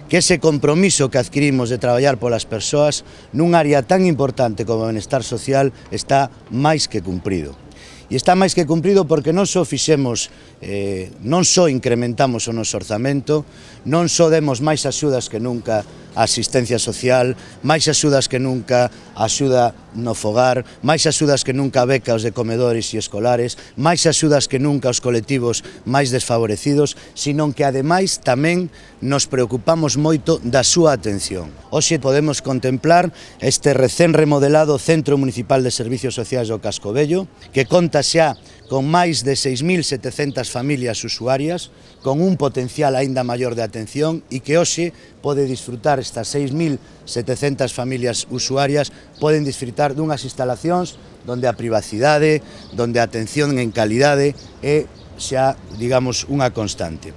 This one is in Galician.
que ese compromiso que adquirimos de traballar polas persoas nun área tan importante como o benestar social está máis que cumprido. E está máis que cumprido porque non só incrementamos o noso orzamento, non só demos máis axudas que nunca a asistencia social, máis axudas que nunca a axuda no fogar, máis axudas que nunca a becas de comedores e escolares, máis axudas que nunca aos colectivos máis desfavorecidos, sino que ademais tamén nos preocupamos moito da súa atención. Hoxe podemos contemplar este recén remodelado Centro Municipal de Servicios Sociais do Casco Vello, que conta xa con máis de 6.700 familias usuarias, con un potencial aínda maior de atención e que hoxe pode disfrutar estas 6.700 familias usuarias, poden disfrutar dunhas instalacións donde a privacidade, donde a atención en calidade é xa, digamos, unha constante.